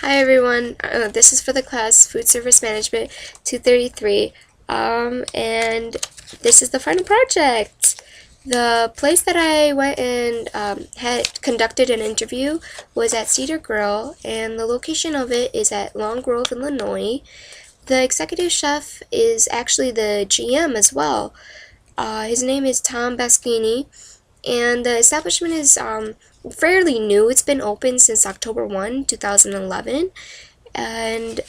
Hi everyone, this is for the class Food Service Management 233, and this is the final project. The place that I went and had conducted an interview was at Cedar Grill, and the location of it is at Long Grove, Illinois. The executive chef is actually the GM as well. His name is Tom Baschini, and the establishment is fairly new. It's been open since October 2011, and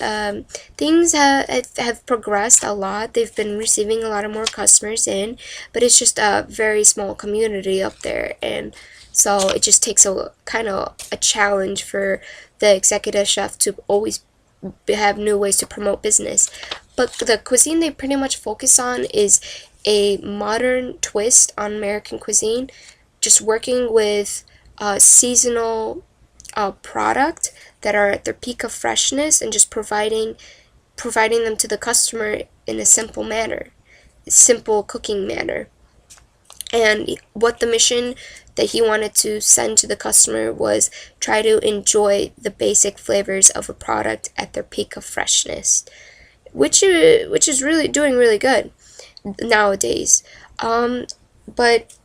things have progressed a lot. They've been receiving a lot of more customers in, but it's just a very small community up there, and so it just takes a kind of a challenge for the executive chef to always have new ways to promote business. But the cuisine they pretty much focus on is a modern twist on American cuisine, just working with seasonal product that are at their peak of freshness and just providing them to the customer in a simple cooking manner. And what the mission that he wanted to send to the customer was try to enjoy the basic flavors of a product at their peak of freshness, which is really doing really good nowadays. But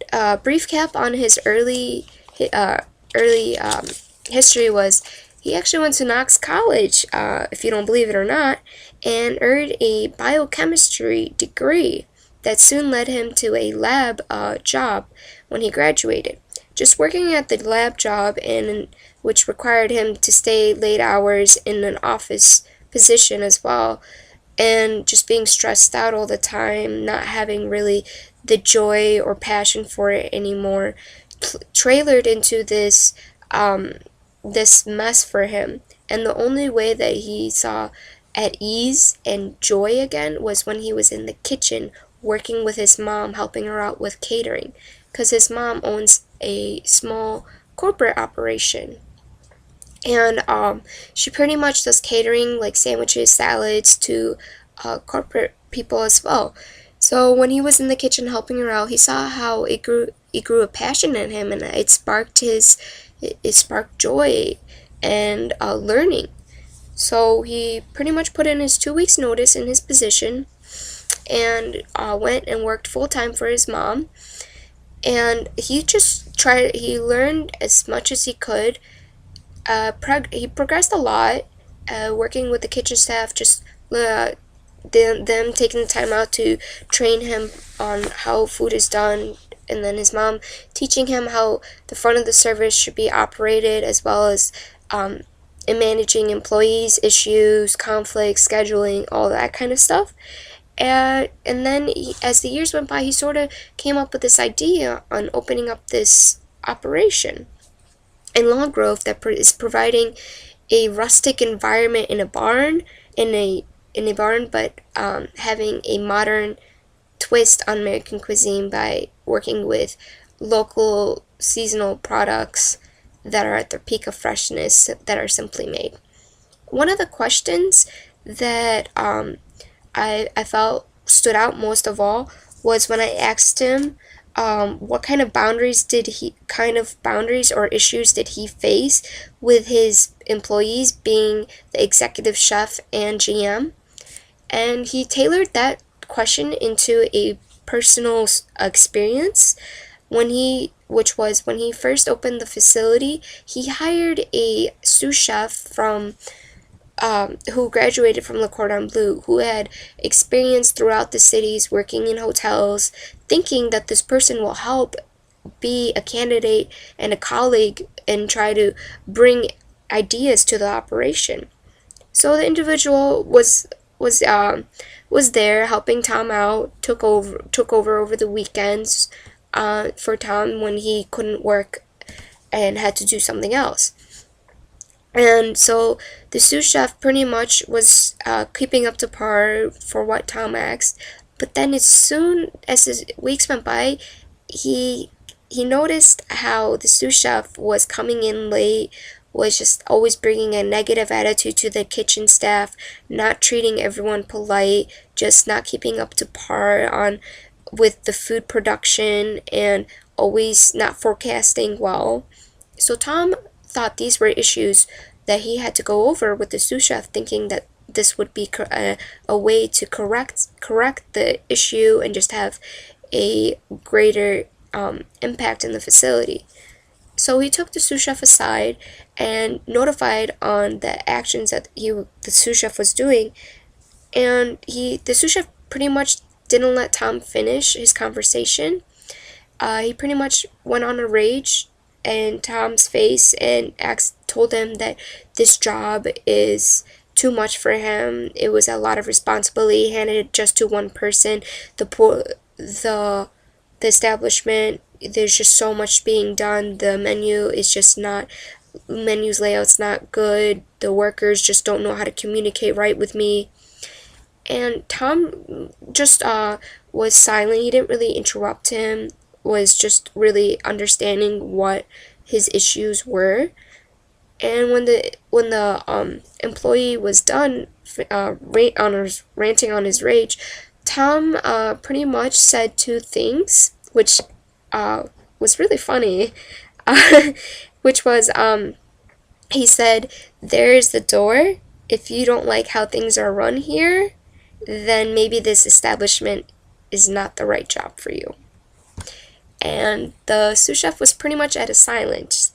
brief cap on his early history was he actually went to Knox College, if you don't believe it or not, and earned a biochemistry degree that soon led him to a lab job when he graduated. Just working at the lab job, and which required him to stay late hours in an office position as well, and just being stressed out all the time, not having really the joy or passion for it anymore, trailered into this mess for him. And the only way that he saw at ease and joy again was when he was in the kitchen working with his mom, helping her out with catering, because his mom owns a small corporate operation, and she pretty much does catering, like sandwiches, salads, to corporate people as well. So when he was in the kitchen helping her out, he saw how it grew a passion in him, and it sparked joy and learning. So he pretty much put in his 2 weeks notice in his position, and went and worked full time for his mom. And he learned as much as he could. He progressed a lot, working with the kitchen staff, just them taking the time out to train him on how food is done, and then his mom teaching him how the front of the service should be operated, as well as in managing employees, issues, conflicts, scheduling, all that kind of stuff. And then as the years went by, he sort of came up with this idea on opening up this operation in Long Grove that is providing a rustic environment in a barn, but having a modern twist on American cuisine by working with local seasonal products that are at their peak of freshness, that are simply made. One of the questions that I felt stood out most of all was when I asked him what kind of boundaries or issues did he face with his employees being the executive chef and GM. And he tailored that question into a personal experience which was when he first opened the facility. He hired a sous chef from who graduated from Le Cordon Bleu, who had experience throughout the cities working in hotels, thinking that this person will help be a candidate and a colleague and try to bring ideas to the operation. So the individual was there helping Tom out, took over the weekends for Tom when he couldn't work and had to do something else. And so the sous chef pretty much was keeping up to par for what Tom asked. But then as soon as the weeks went by, he noticed how the sous chef was coming in late, was just always bringing a negative attitude to the kitchen staff, not treating everyone polite, just not keeping up to par with the food production, and always not forecasting well. So Tom thought these were issues that he had to go over with the sous chef, thinking that this would be a way to correct the issue and just have a greater impact in the facility. So he took the sous chef aside and notified on the actions that the sous chef was doing, and the sous chef pretty much didn't let Tom finish his conversation. He pretty much went on a rage in Tom's face and told him that this job is too much for him. It was a lot of responsibility handed just to one person. The establishment, there's just so much being done. The menu's layout's not good. The workers just don't know how to communicate right with me. And Tom just was silent. He didn't really interrupt him, was just really understanding what his issues were. And when the employee was done ranting on his rage, Tom pretty much said two things, which was really funny, which was he said, "There's the door. If you don't like how things are run here, then maybe this establishment is not the right job for you." And the sous chef was pretty much at a silence.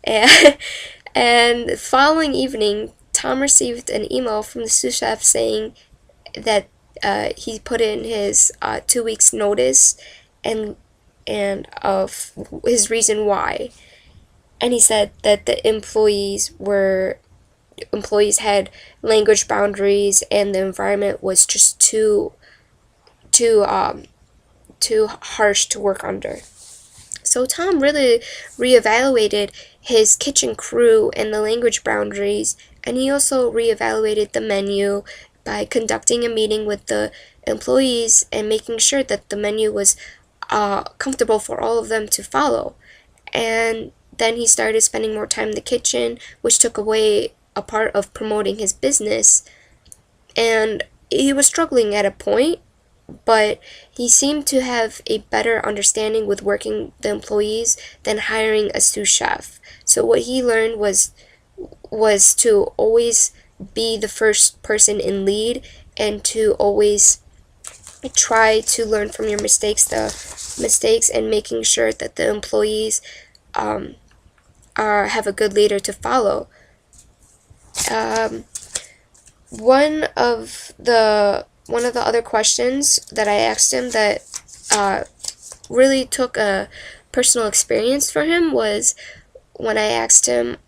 And the following evening, Tom received an email from the sous chef saying that he put in his 2 weeks notice and of his reason why. And he said that the employees had language boundaries and the environment was just too harsh to work under. So Tom really reevaluated his kitchen crew and the language boundaries, and he also reevaluated the menu by conducting a meeting with the employees and making sure that the menu was comfortable for all of them to follow. And then he started spending more time in the kitchen, which took away a part of promoting his business. And he was struggling at a point, but he seemed to have a better understanding with working the employees than hiring a sous chef. So what he learned was to always be the first person in lead and to always try to learn from your mistakes and making sure that the employees have a good leader to follow. One of the other questions that I asked him that really took a personal experience for him was when I asked him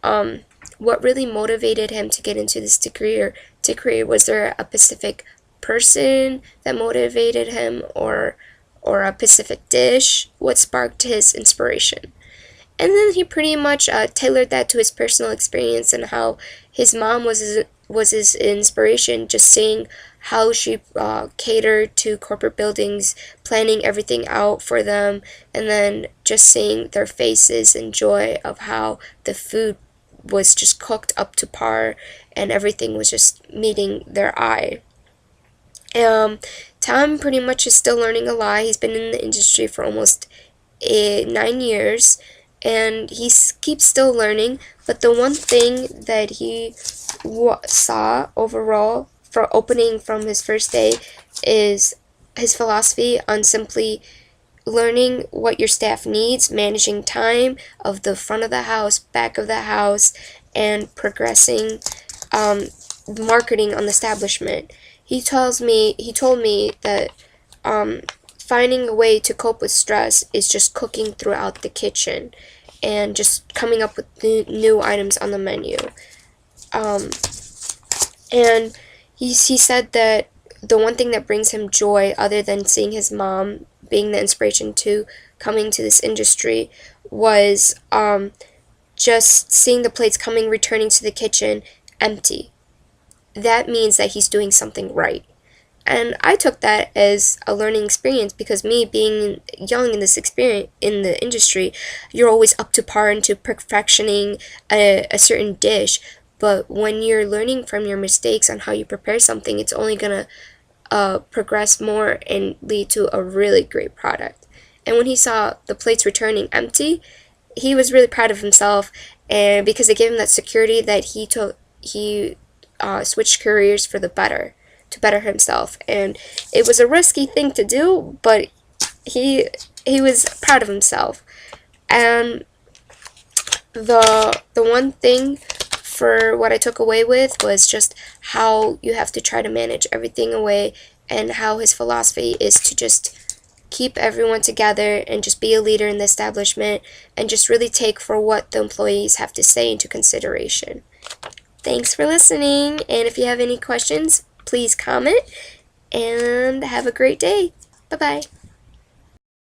what really motivated him to get into this degree. Was there a specific person that motivated him, or a specific dish? What sparked his inspiration? And then he pretty much tailored that to his personal experience and how his mom was his inspiration, just seeing how she catered to corporate buildings, planning everything out for them, and then just seeing their faces and joy of how the food was just cooked up to par and everything was just meeting their eye. Tom pretty much is still learning a lot. He's been in the industry for almost 9 years, and he keeps still learning. But the one thing that he saw overall for opening from his first day is his philosophy on simply learning what your staff needs, managing time of the front of the house, back of the house, and progressing marketing on the establishment. He told me that finding a way to cope with stress is just cooking throughout the kitchen and just coming up with new items on the menu. And he said that the one thing that brings him joy, other than seeing his mom being the inspiration to coming to this industry, was just seeing the plates returning to the kitchen empty. That means that he's doing something right. And I took that as a learning experience, because me being young in the industry, you're always up to par into perfectioning a certain dish. But when you're learning from your mistakes on how you prepare something, it's only gonna progress more and lead to a really great product. And when he saw the plates returning empty, he was really proud of himself, and because it gave him that security that he switched careers for the better, to better himself. And it was a risky thing to do, but he was proud of himself. And the one thing for what I took away with was just how you have to try to manage everything away, and how his philosophy is to just keep everyone together and just be a leader in the establishment, and just really take for what the employees have to say into consideration. Thanks for listening, and if you have any questions, please comment, and have a great day. Bye-bye.